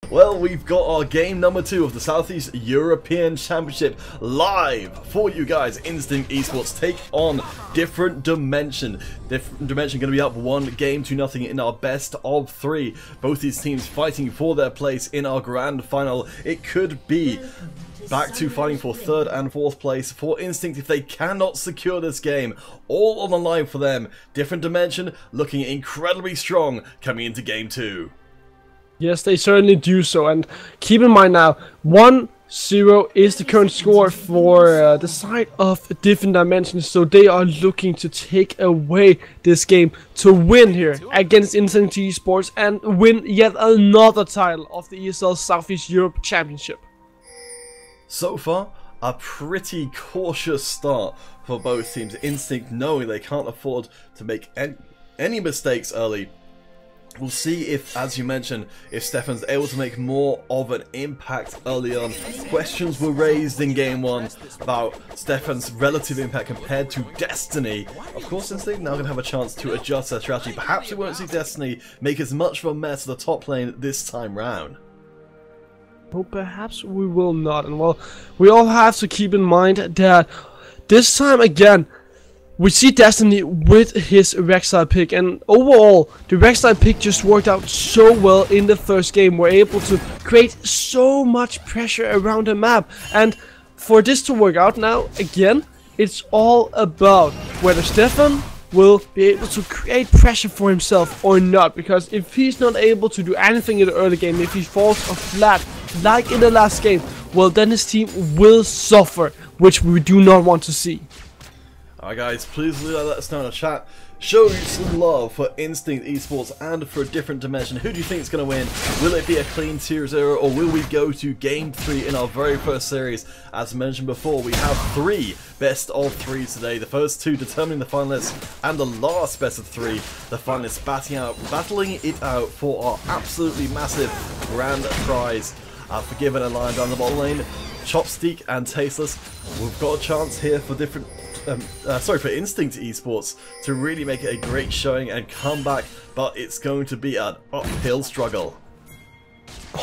Well, we've got our game number 2 of the Southeast European Championship live for you guys. Instinct Esports take on Different Dimension. Different Dimension going to be up 1-0 in our best of 3. Both these teams fighting for their place in our grand final. It could be back to fighting for 3rd and 4th place for Instinct if they cannot secure this game. All on the line for them. Different Dimension looking incredibly strong coming into game 2. Yes, they certainly do so, and keep in mind now, 1-0 is the current score for the side of Different Dimensions, so they are looking to take away this game to win here against Instinct Esports and win yet another title of the ESL Southeast Europe Championship. So far, a pretty cautious start for both teams. Instinct knowing they can't afford to make any mistakes early. We'll see if, as you mentioned, if Stefan's able to make more of an impact early on. Questions were raised in game 1 about Stefan's relative impact compared to Destiny. Of course, Instinct now going to have a chance to adjust their strategy. Perhaps we won't see Destiny make as much of a mess of the top lane this time round. Well, perhaps we will not, and well, we all have to keep in mind that this time again, we see Destiny with his Rek'Sai pick, and overall, the Rek'Sai pick just worked out so well in the first game. We're able to create so much pressure around the map, and for this to work out now, again, it's all about whether Stefan will be able to create pressure for himself or not, because if he's not able to do anything in the early game, if he falls flat like in the last game, well, then his team will suffer, which we do not want to see. Alright guys, please let us know in the chat. Show some love for Instinct Esports and for a Different Dimension. Who do you think is going to win? Will it be a clean 0-0 or will we go to game 3 in our very first series? As mentioned before, we have 3 best of 3s today. The first 2 determining the finalists and the last best of 3, the finalists battling it out for our absolutely massive grand prize. Forgiven and lying down the bottom lane, Chopstick and Tasteless. We've got a chance here for for Instinct Esports to really make it a great showing and come back, but it's going to be an uphill struggle.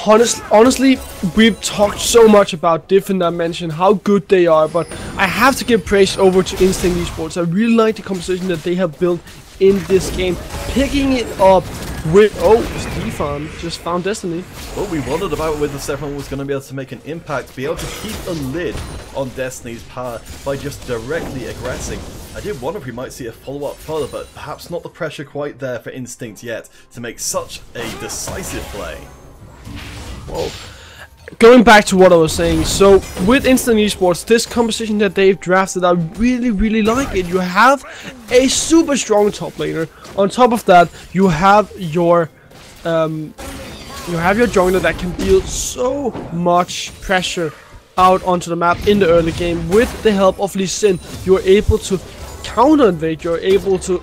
Honestly, we've talked so much about Different Dimension, how good they are, but I have to give praise over to Instinct Esports. I really like the composition that they have built in this game, picking it up with, oh, Stefan just found Destiny. What we wondered about whether Stefan was going to be able to make an impact, be able to keep a lid on Destiny's power by just directly aggressing. I did wonder if we might see a follow-up further, but perhaps not the pressure quite there for Instinct yet to make such a decisive play. Well, going back to what I was saying, so with Instinct Esports, this composition that they've drafted, I really like it. You have a super strong top laner. On top of that, you have your jungler that can deal so much pressure out onto the map in the early game. With the help of Lee Sin, you're able to counter invade, you're able to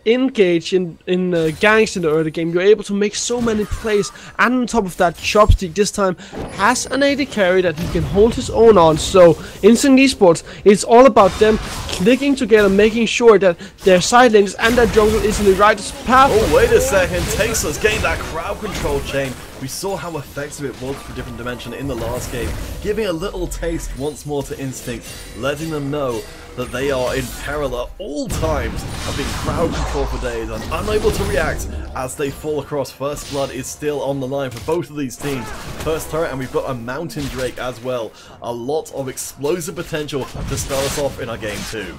engage in ganks in the early game, you're able to make so many plays, and on top of that, Chopstick this time has an AD carry that he can hold his own on. So Instinct Esports, it's all about them clicking together, making sure that their side lanes and their jungle is in the right path. Oh, wait a second, Tasteless getting that crowd control chain. We saw how effective it was for Different Dimension in the last game, giving a little taste once more to Instinct, letting them know that they are in peril at all times of being crowd control for days and unable to react as they fall across. First blood is still on the line for both of these teams. First turret, and we've got a Mountain Drake as well. A lot of explosive potential to start us off in our game 2.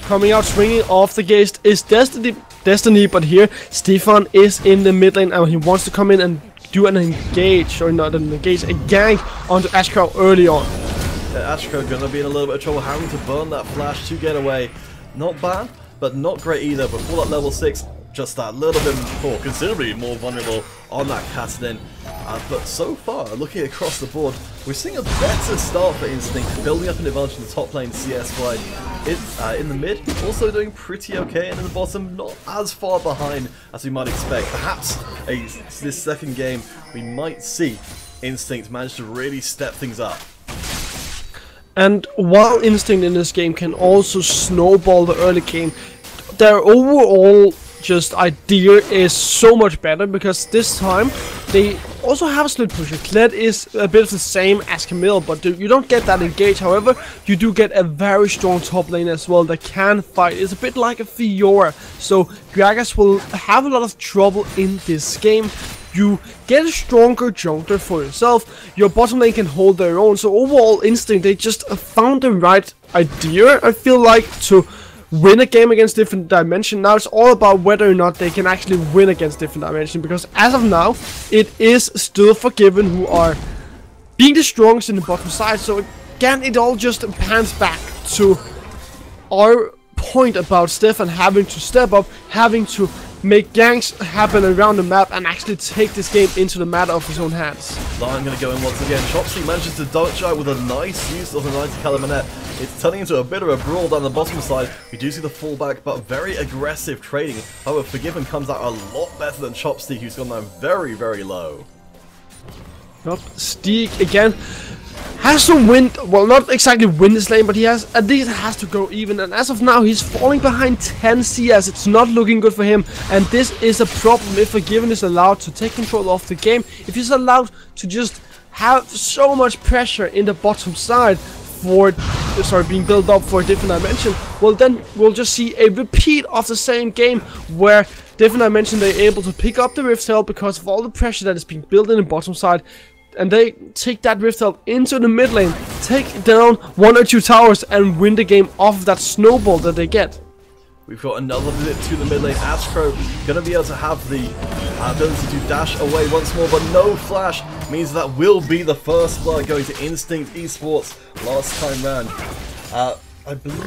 Coming out swinging off the gate is Destiny, but here Stefan is in the mid lane and he wants to come in and do an engage, or not an engage, a gank onto Ashcrow early on. Ashcrow gonna be in a little bit of trouble, having to burn that flash to get away. Not bad, but not great either. Before that level 6, just that little bit more, considerably more vulnerable on that Kassadin. But so far, looking across the board, we're seeing a better start for Instinct, building up an advantage in the top lane CS-wide. In the mid, also doing pretty okay, and in the bottom, not as far behind as we might expect. Perhaps this second game, we might see Instinct manage to really step things up. And while Instinct in this game can also snowball the early game, their overall just idea is so much better, because this time they also have a split pusher. Kled is a bit of the same as Camille, but you don't get that engage. However, you do get a very strong top lane as well that can fight. It's a bit like a Fiora, so Gragas will have a lot of trouble in this game. You get a stronger jungler for yourself. Your bottom lane can hold their own. So overall, Instinct, they just found the right idea, I feel like, to win a game against different dimension. Now it's all about whether or not they can actually win against different dimension, because as of now it is still Forgiven who are being the strongest in the bottom side. So again, it all just pans back to our point about Stefan having to step up, having to make ganks happen around the map and actually take this game into the matter of his own hands. Lion going to go in once again. Chopsy manages to dodge out with a nice use of the 90 caliber. It's turning into a bit of a brawl down the bottom side. We do see the fallback, but very aggressive trading. However, Forgiven comes out a lot better than Chopsy, who's gone down very, very low. Nope, Steak again has to win, well, not exactly win this lane, but he has, at least has to go even, and as of now he's falling behind 10 CS. It's not looking good for him, and this is a problem if Forgiven is allowed to take control of the game. If he's allowed to just have so much pressure in the bottom side for, being built up for a different dimension, well then we'll just see a repeat of the same game where different dimension they're able to pick up the Rift Herald because of all the pressure that is being built in the bottom side, and they take that Rift Herald into the mid lane, take down 1 or 2 towers and win the game off of that snowball that they get. We've got another visit to the mid lane. Astro going to be able to have the ability to dash away once more, but no flash means that will be the first blood going to Instinct Esports last time round. I believe...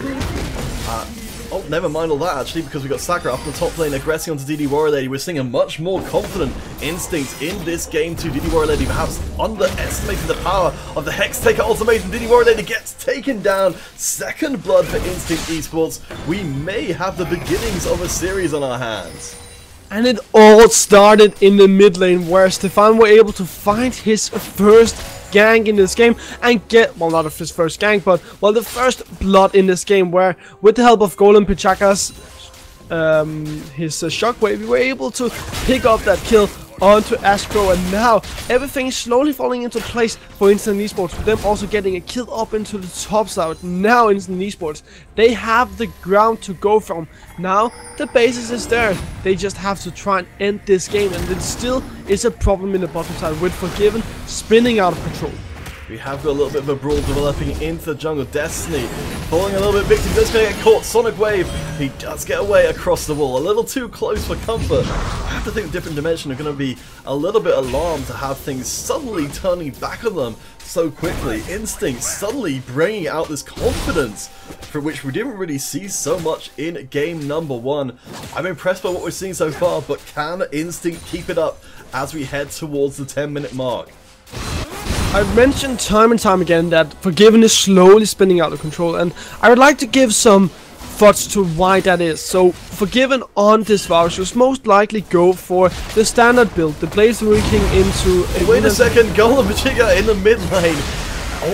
oh, never mind all that actually, because we got Sakura up in the top lane aggressing onto WarriorLady. We're seeing a much more confident Instinct in this game to WarriorLady, perhaps underestimating the power of the Hex Taker ultimate, and WarriorLady gets taken down. Second blood for Instinct Esports. We may have the beginnings of a series on our hands. And it all started in the mid lane where Stefan were able to find his first gank in this game and get, well, not of his first gank, but, well, the first blood in this game, where with the help of Golem Pichakas, his shockwave, we were able to pick up that kill onto Astro, and now everything is slowly falling into place for Instant Esports, with them also getting a kill up into the top side. Now Instant Esports, they have the ground to go from. Now the basis is there, they just have to try and end this game, and it still is a problem in the bottom side with Forgiven spinning out of control. We have got a little bit of a brawl developing into the jungle. Destiny falling a little bit victim. Just going to get caught. Sonic Wave. He does get away across the wall. A little too close for comfort. I have to think Different Dimension are going to be a little bit alarmed to have things suddenly turning back on them so quickly. Instinct suddenly bringing out this confidence for which we didn't really see so much in game number 1. I'm impressed by what we're seeing so far, but can Instinct keep it up as we head towards the 10-minute mark? I've mentioned time and time again that Forgiven is slowly spinning out of control, and I would like to give some thoughts to why that is. So Forgiven on this Vow should most likely go for the standard build, the Blaze Ruin King into a... Wait a second, Golem Pichakas in the mid lane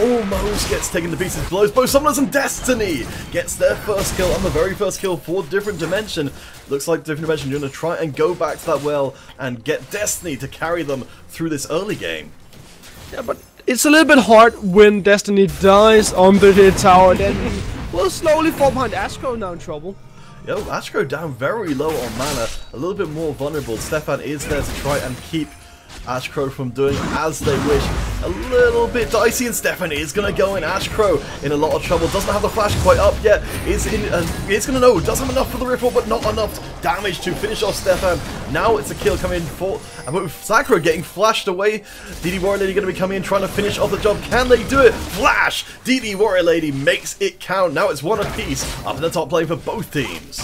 almost gets taken to pieces. Blows both Summoners, and Destiny gets their first kill, and the very first kill for Different Dimension. Looks like Different Dimension are going to try and go back to that well and get Destiny to carry them through this early game. Yeah, but it's a little bit hard when Destiny dies under the tower, then we'll slowly fall behind. Astro now in trouble. Yo, Astro down very low on mana, a little bit more vulnerable. Stefan is there to try and keep Ashcrow from doing as they wish. A little bit dicey, and Stefan is going to go in. Ashcrow in a lot of trouble. Doesn't have the flash quite up yet. Is going to know. Does have enough for the ripple, but not enough damage to finish off Stefan. Now it's a kill coming in for Sakura getting flashed away. WarriorLady going to be coming in trying to finish off the job. Can they do it? Flash! WarriorLady makes it count. Now it's one apiece up in the top lane for both teams.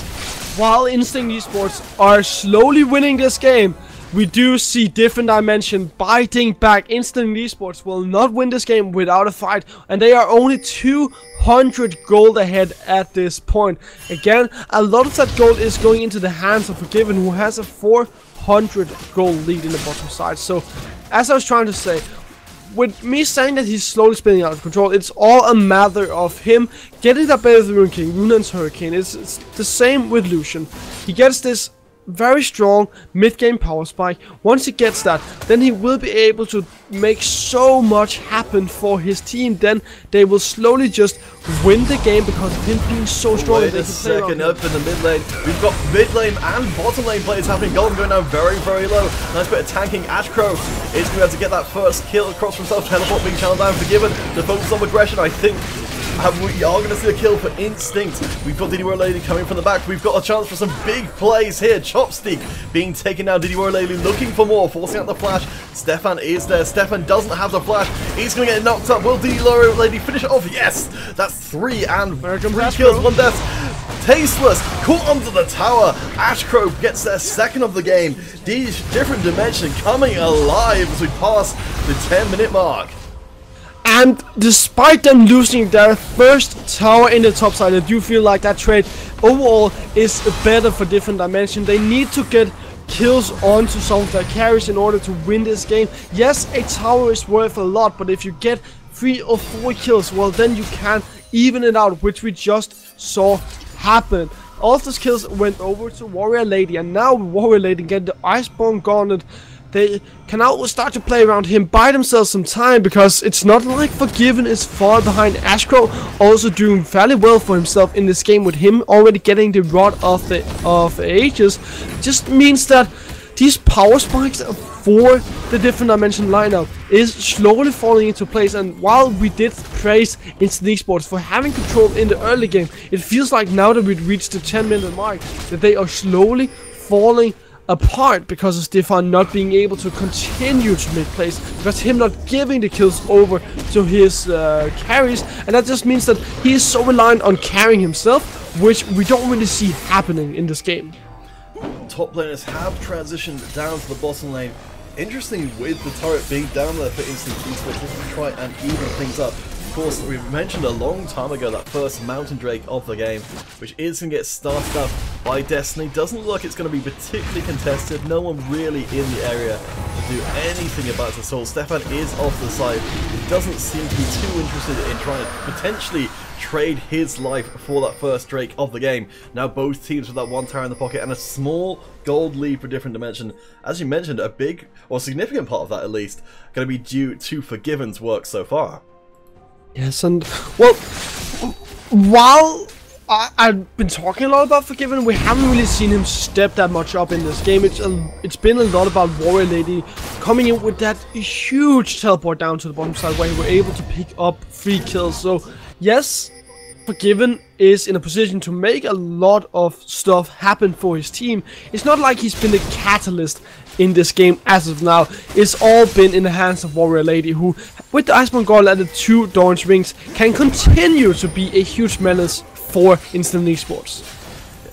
While Instinct Esports are slowly winning this game, we do see Different Dimension biting back. Instant Esports will not win this game without a fight, and they are only 200 gold ahead at this point. Again, a lot of that gold is going into the hands of Forgiven, who has a 400 gold lead in the bottom side. So, as I was trying to say, with me saying that he's slowly spinning out of control, it's all a matter of him getting that Blaze Ruin King, Runan's Hurricane. It's the same with Lucian. He gets this very strong mid-game power spike. Once he gets that, then he will be able to make so much happen for his team. Then they will slowly just win the game because of him being so strong. Wait a second, up in the mid lane. We've got mid lane and bottom lane players happening. Golden going down very, very low. Nice bit of tanking. Ashcrow is going to be able to get that first kill across from himself. Teleport being channeled down. Forgiven to focus on aggression. I think we are going to see a kill for Instinct. We've got WarriorLady coming from the back. We've got a chance for some big plays here. Chopstick being taken down. WarriorLady looking for more, forcing out the flash. Stefan is there. Stefan doesn't have the flash. He's going to get knocked up. Will WarriorLady finish it off? Yes! That's 3 kills, 1 death. Tasteless caught onto the tower. Ashcrow gets their second of the game. These different dimension coming alive as we pass the 10-minute mark. And despite them losing their first tower in the top side, I do feel like that trade overall is better for different dimension. They need to get kills onto some of their carries in order to win this game. Yes, a tower is worth a lot, but if you get 3 or 4 kills, well then you can even it out, which we just saw happen. All of those kills went over to WarriorLady, and now WarriorLady get the Iceborne Gauntlet. They can now start to play around him, buy themselves some time, because it's not like Forgiven is far behind. Ashcrow also doing fairly well for himself in this game, with him already getting the Rod of Ages. Just means that these power spikes for the different dimension lineup is slowly falling into place. And while we did praise Instant Esports for having control in the early game, it feels like now that we've reached the 10-minute mark that they are slowly falling apart because of Stefan not being able to continue to make plays, because him not giving the kills over to his carries, and that just means that he is so reliant on carrying himself, which we don't really see happening in this game. Top laners have transitioned down to the bottom lane. Interesting with the turret being down there for Instant Esports, just to try and even things up. Of course, we mentioned a long time ago that first Mountain Drake of the game, which is going to get started up by Destiny. Doesn't look it's going to be particularly contested. No one really in the area to do anything about the soul. Stefan is off the side. He doesn't seem to be too interested in trying to potentially trade his life for that first Drake of the game. Now both teams with that 1 tower in the pocket and a small gold lead for different dimension. As you mentioned, a big or significant part of that at least going to be due to Forgiven's work so far. Yes, and well, while I've been talking a lot about Forgiven, we haven't really seen him step that much up in this game. It's been a lot about WarriorLady coming in with that huge teleport down to the bottom side where he were able to pick up 3 kills. So yes, Forgiven is in a position to make a lot of stuff happen for his team. It's not like he's been the catalyst in this game as of now. It's all been in the hands of WarriorLady, who with the Iceborne Gauntlet and the 2 Dawn's Rings can continue to be a huge menace for Instant Esports.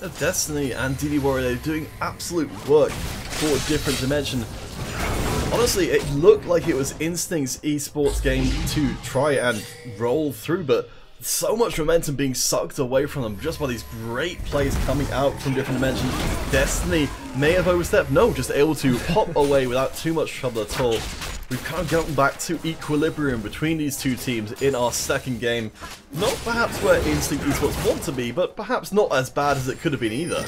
Yeah, Destiny and WarriorLady doing absolute work for a different dimension. Honestly, it looked like it was Instinct's esports game to try and roll through, but so much momentum being sucked away from them just by these great plays coming out from different dimensions. Destiny may have overstepped, no, just able to pop away without too much trouble at all. We've kind of gotten back to equilibrium between these two teams in our second game. Not perhaps where Instinct Esports want to be, but perhaps not as bad as it could have been either.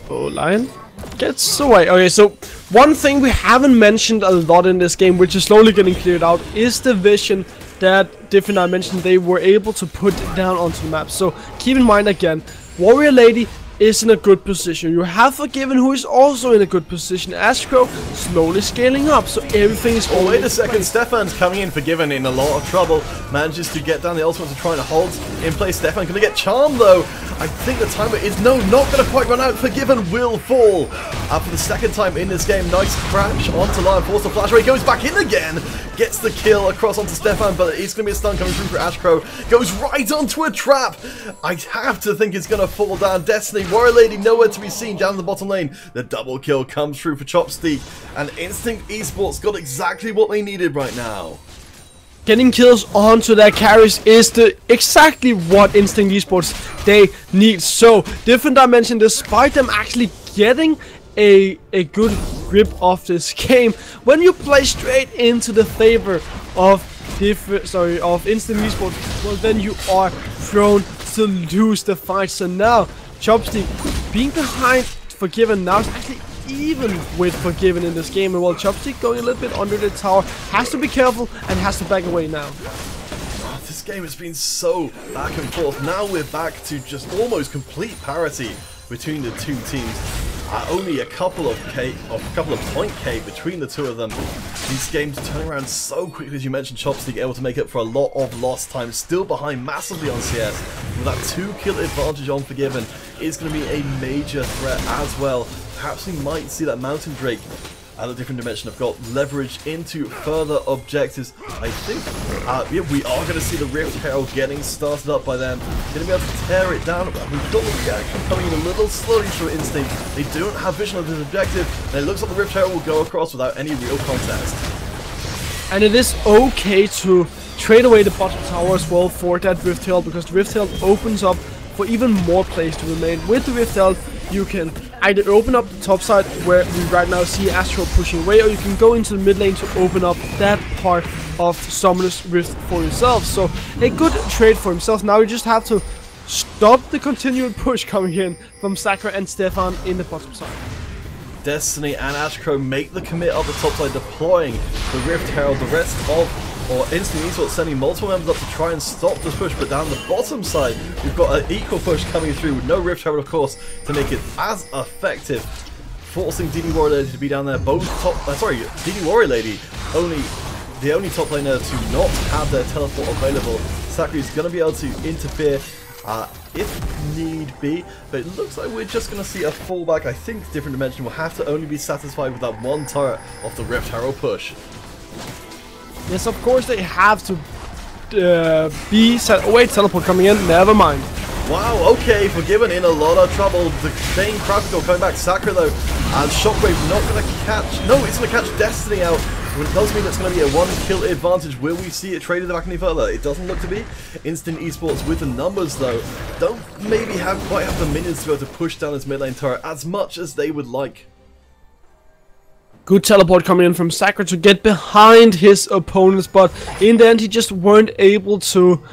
Oh, Lion gets away. Okay, so one thing we haven't mentioned a lot in this game, which is slowly getting cleared out, is the vision that different dimensions they were able to put down onto the map. So keep in mind again, WarriorLady is in a good position. You have Forgiven, who is also in a good position. Ashcrow slowly scaling up, so everything is going. Oh, wait a second, Stefan's coming in. Forgiven in a lot of trouble. Manages to get down the ultimate to try and hold in place. Stefan gonna get charmed though. I think the timer is not gonna quite run out. Forgiven will fall. For the second time in this game, nice crash onto Lion, force the flash away, goes back in again. Gets the kill across onto Stefan, but it's gonna be a stun coming through for Ashcrow. Goes right onto a trap. I have to think it's gonna fall down. Destiny, WarriorLady nowhere to be seen down the bottom lane. The double kill comes through for Chopstick, and Instinct Esports got exactly what they needed right now. Getting kills onto their carries is exactly what Instinct Esports they need. So different dimension, despite them actually getting a good grip of this game, when you play straight into the favor of Instant Esports, well then you are prone to lose the fight. So now Chopstick being behind Forgiven now is actually even with Forgiven in this game. And while Chopstick going a little bit under the tower, has to be careful and has to back away now. This game has been so back and forth. Now we're back to just almost complete parity between the two teams. Only a couple of point K between the two of them. These games turn around so quickly, as you mentioned. Chopstick able to make up for a lot of lost time. Still behind massively on CS. With that 2-kill advantage on Forgiven is going to be a major threat as well. Perhaps we might see that Mountain Drake at a different dimension have got leverage into further objectives. I think yeah, we are going to see the Rift Herald getting started up by them. Going to be able to tear it down. We've got the reaction coming in a little slowly through Instinct. They don't have vision of this objective, and it looks like the Rift Herald will go across without any real contest. And it is okay to trade away the bottom tower as well for that Rift Herald, because the Rift Herald opens up for even more plays to remain. With the Rift Herald, you can either open up the top side, where we right now see Astro pushing away, or you can go into the mid lane to open up that part of Summoner's Rift for yourself. So a good trade for himself. Now you just have to stop the continued push coming in from Sakura and Stefan in the bottom side. Destiny and Ashcrow make the commit up the top side, deploying the Rift Herald. The rest of Instinct Esports sending multiple members up to try and stop this push, but down the bottom side we've got an equal push coming through with no Rift Herald, of course, to make it as effective, forcing WarriorLady to be down there. Both top, WarriorLady, the only top laner to not have their teleport available. Sakure's going to be able to interfere if need be, but it looks like we're just going to see a fallback. I think Different Dimension will have to only be satisfied with that one turret of the Rift Herald push. Yes, of course they have to be set. Oh wait, teleport coming in, never mind. Wow, okay, Forgiven in a lot of trouble. The chain practical coming back. Sakura though, and Shockwave not going to catch. No, it's going to catch Destiny out. It does mean it's going to be a 1-kill advantage. Will we see it traded back any further? It doesn't look to be. Instinct Esports with the numbers though don't maybe quite have the minions to be able to push down this mid lane turret as much as they would like. Good teleport coming in from Sakura to get behind his opponents, but in the end he just weren't able to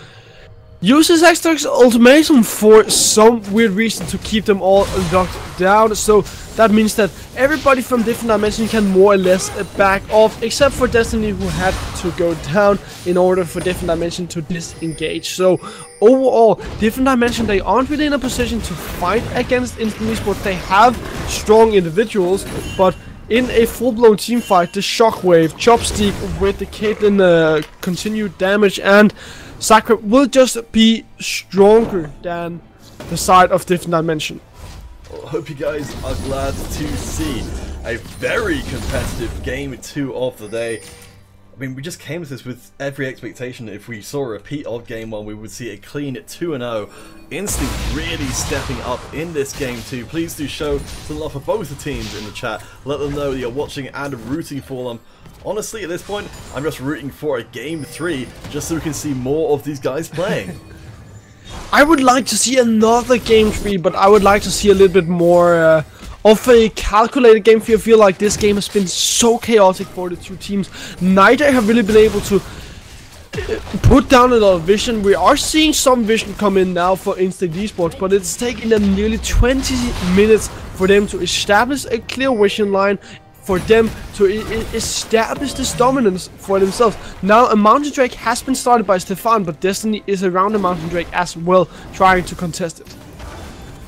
use his extra ultimatum for some weird reason to keep them all locked down. So that means that everybody from Different Dimension can more or less back off, except for Destiny, who had to go down in order for Different Dimension to disengage. So overall, Different Dimension, they aren't really in a position to fight against Instinct Esports. They have strong individuals, but in a full-blown team fight, the Shockwave, Chopstick with the Caitlyn continued damage, and Sakura will just be stronger than the side of Different Dimension. Well, I hope you guys are glad to see a very competitive game 2 of the day. I mean, we just came to this with every expectation. If we saw a repeat of game 1, we would see a clean 2-0. Instinct really stepping up in this game 2. Please do show some love for both the teams in the chat. Let them know that you're watching and rooting for them. Honestly, at this point, I'm just rooting for a game 3, just so we can see more of these guys playing. I would like to see another game 3, but I would like to see a little bit more of a calculated game 3. I feel like this game has been so chaotic for the two teams. Neither have really been able to put down a lot of vision. We are seeing some vision come in now for Instinct Esports, but it's taken them nearly 20 minutes for them to establish a clear vision line, for them to establish this dominance for themselves. Now a Mountain Drake has been started by Stefan, but Destiny is around the Mountain Drake as well, trying to contest it.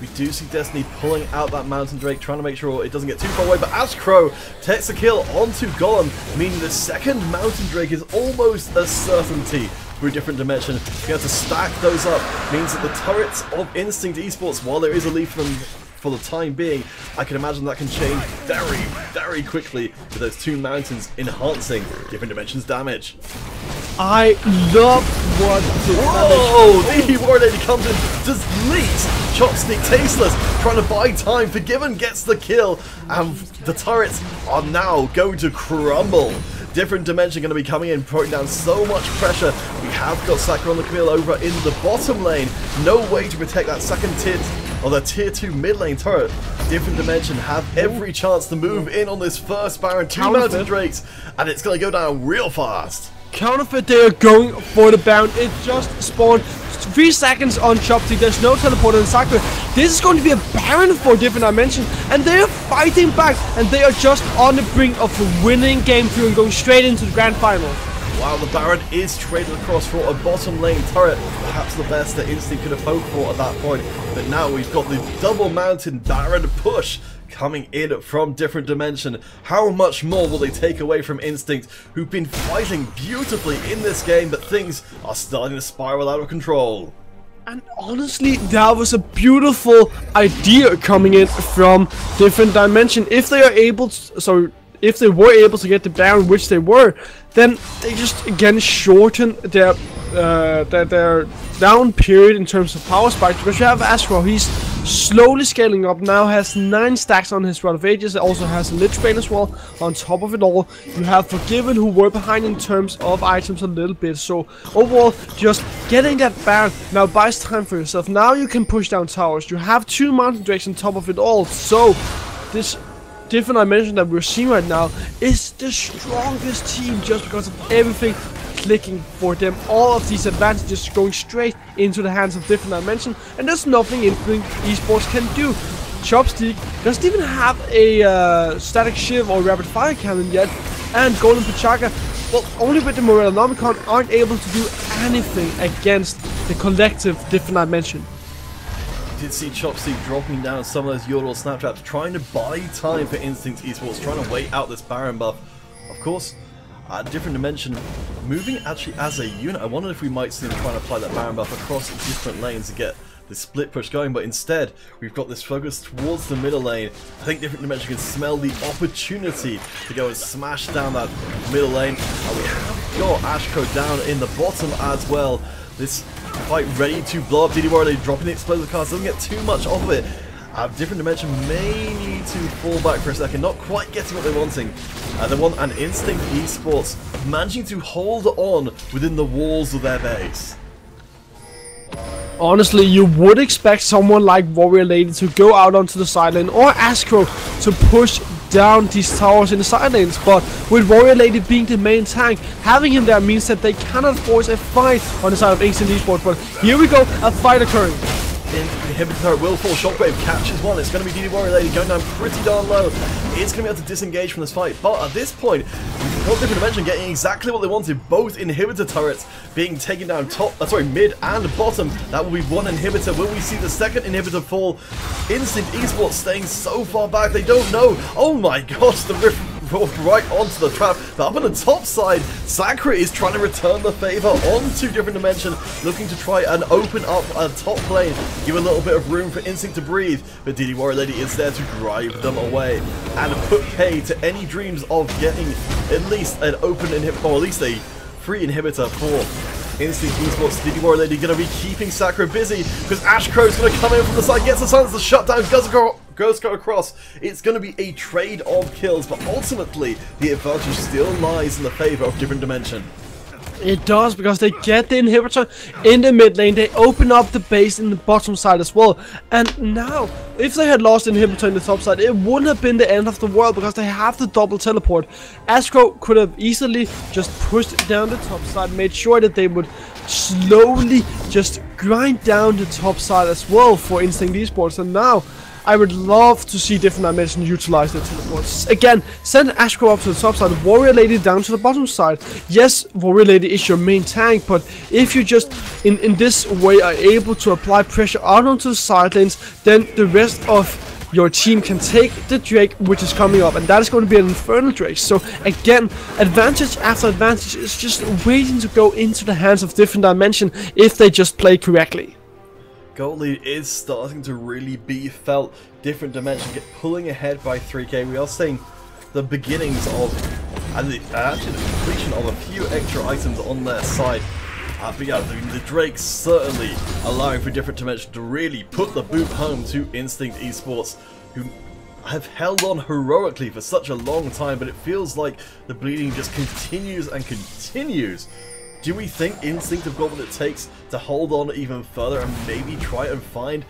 We do see Destiny pulling out that Mountain Drake, trying to make sure it doesn't get too far away, but Ashcrow takes a kill onto Golem, meaning the second Mountain Drake is almost a certainty through a Different Dimension. Being able to stack those up means that the turrets of Instinct Esports, while there is a lead from them for the time being, I can imagine that can change very, very quickly with those two mountains enhancing Different Dimensions damage. I love what the WarriorLady comes in, deletes Chopstick tasteless, trying to buy time. Forgiven gets the kill, and the turrets are now going to crumble. Different Dimension going to be coming in, putting down so much pressure. We have got Sakura on the kill over in the bottom lane. No way to protect that second tier, or the tier 2 mid lane turret. Different Dimension have every chance to move in on this first Baron, 2 Mountain Drakes, and it's going to go down real fast. Counterfeit, they are going for the Baron. It just spawned 3 seconds on Chopstick. There's no teleporter in Sakura. This is going to be a Baron for different dimension, and they are fighting back, and they are just on the brink of winning game 3 and going straight into the grand final. Wow, the Baron is traded across for a bottom lane turret, perhaps the best that Instinct could have hoped for at that point. But now we've got the double mountain Baron push coming in from different dimension. How much more will they take away from Instinct, who've been fighting beautifully in this game, but things are starting to spiral out of control. And honestly, that was a beautiful idea coming in from different dimension. If they are able to, if they were able to get the Baron, which they were, then they just again shorten their down period in terms of power spike, because you have Ashcrow, he's slowly scaling up now, has 9 stacks on his Rod of Ages, also has a Lich Bane as well. On top of it all, you have Forgiven, who were behind in terms of items a little bit, so overall, just getting that Baron now buys time for yourself. Now you can push down towers, you have 2 Mountain Drakes on top of it all, so this different dimension that we're seeing right now is the strongest team just because of everything clicking for them. All of these advantages going straight into the hands of different dimension, and there's nothing Instinct Esports can do. Chopstick doesn't even have a static shiv or rapid fire cannon yet, and Golden Pachaka, well, only with the Morellonomicon, aren't able to do anything against the collective different dimension. Did see Chopstick dropping down some of those Yordle snaptraps, trying to buy time for Instinct Esports, trying to wait out this Baron buff. Of course, different dimension moving actually as a unit. I wondered if we might see them trying to apply that Baron buff across different lanes to get the split push going, but instead we've got this focus towards the middle lane. I think different dimension can smell the opportunity to go and smash down that middle lane. And we have got Ashko down in the bottom as well. This fight ready to blow up. WarriorLady dropping the explosive cards, doesn't get too much off of it. Different dimension may need to fall back for a second, not quite getting what they're wanting. They want an Instinct Esports managing to hold on within the walls of their base. Honestly, you would expect someone like WarriorLady to go out onto the side lane, or Ashcrow to push down these towers in the side lanes, but with WarriorLady being the main tank, having him there means that they cannot force a fight on the side of Instinct Esports. But here we go, a fight occurring. Inhibitor will fall, Shockwave catches one. It's going to be WarriorLady going down pretty darn low. It's going to be able to disengage from this fight, but at this point, we've got different dimension getting exactly what they wanted. Both inhibitor turrets being taken down mid and bottom. That will be one inhibitor. Will we see the second inhibitor fall? Instinct Esports staying so far back, they don't know. Oh my gosh, the rift right onto the trap. But up on the top side, Sakura is trying to return the favor onto different dimension, looking to try and open up a top lane, give a little bit of room for Instinct to breathe. But WarriorLady is there to drive them away and put pay to any dreams of getting at least an open inhibitor, or at least a free inhibitor for Instinct Esports. WarriorLady going to be keeping Sakura busy because Ashcrow's going to come in from the side, gets the silence, the shutdown, goes across. It's going to be a trade of kills, but ultimately the advantage still lies in the favor of different dimension. It does, because they get the inhibitor in the mid lane, they open up the base in the bottom side as well. And now, if they had lost the inhibitor in the top side, it wouldn't have been the end of the world, because they have the double teleport. Ashcrow could have easily just pushed down the top side, made sure that they would slowly just grind down the top side as well for Instinct Esports. And now, I would love to see different dimensions utilize their teleports. Again, send Ashcrow up to the top side, WarriorLady down to the bottom side. Yes, WarriorLady is your main tank, but if you just in this way are able to apply pressure out onto the side lanes, then the rest of your team can take the Drake which is coming up, and that is going to be an Infernal Drake. So again, advantage after advantage is just waiting to go into the hands of different dimension if they just play correctly. Gold lead is starting to really be felt. Different dimension pulling ahead by 3k. We are seeing the beginnings of, and actually the completion of a few extra items on their side. But yeah, the Drake certainly allowing for different dimension to really put the boot home to Instinct Esports, who have held on heroically for such a long time, but it feels like the bleeding just continues and continues. Do we think Instinct have got what it takes to hold on even further and maybe try and find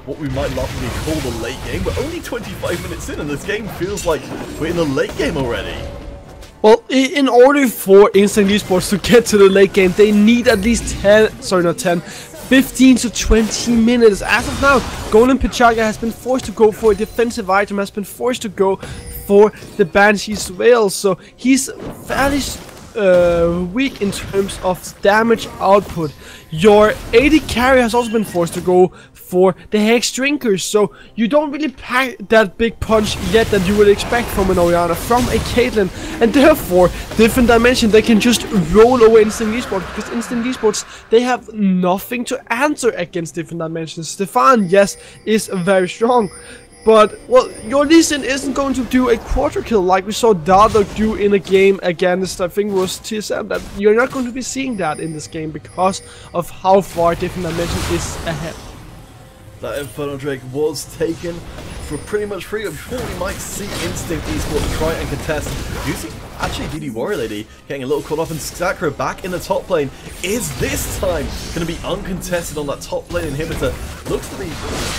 what we might lovingly call the late game? We're only 25 minutes in and this game feels like we're in the late game already. Well, in order for Instinct Esports to get to the late game, they need at least 15 to 20 minutes. As of now, Golden Pichaga has been forced to go for a defensive item, has been forced to go for the Banshee's Veil, so he's fairly weak in terms of damage output. Your AD carry has also been forced to go for the Hex Drinkers, so you don't really pack that big punch yet that you would expect from an Orianna, from a Caitlyn, and therefore, different dimension, they can just roll over Instinct Esports, because Instinct Esports, they have nothing to answer against different dimensions. Stefan, yes, is very strong, but, well, your Lee Sin isn't going to do a quarter kill like we saw Dardock do in a game against, I think it was TSM. That you're not going to be seeing that in this game because of how far different dimension is ahead. That Infernal Drake was taken for pretty much free. I'm sure we might see Instinct Esports try and contest. You see, actually, DD WarriorLady getting a little caught off, and Sakura back in the top lane is this time going to be uncontested on that top lane inhibitor. Looks to be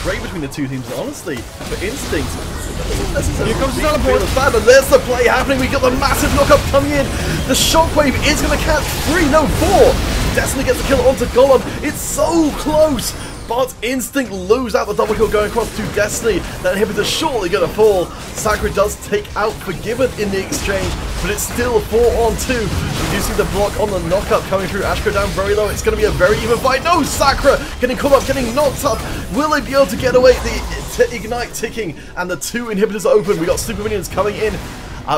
straight between the two teams, and honestly, for Instinct, here comes the teleport. And there's the play happening. We got the massive knockup coming in. The shockwave is going to catch 3, no 4. Destiny gets the kill onto Golem. It's so close. But Instinct lose out the double kill going across to Destiny. That inhibitor's surely going to fall. Sakura does take out Forgiven in the exchange, but it's still 4-on-2. We do see the block on the knockup coming through. Ash go down very low. It's going to be a very even fight. No, Sakura getting caught up, getting knocked up. Will they be able to get away? The Ignite ticking, and the 2 inhibitors open. We got super minions coming in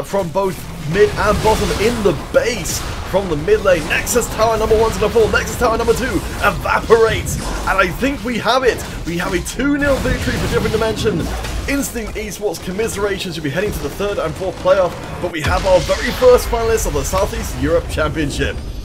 from both mid and bottom in the base. From the mid lane, Nexus Tower number 1's gonna fall, Nexus Tower number 2 evaporates, and I think we have it. We have a 2-0 victory for Different Dimension. Instinct Esports commiserations will be heading to the 3rd and 4th playoff, but we have our very first finalists of the Southeast Europe Championship.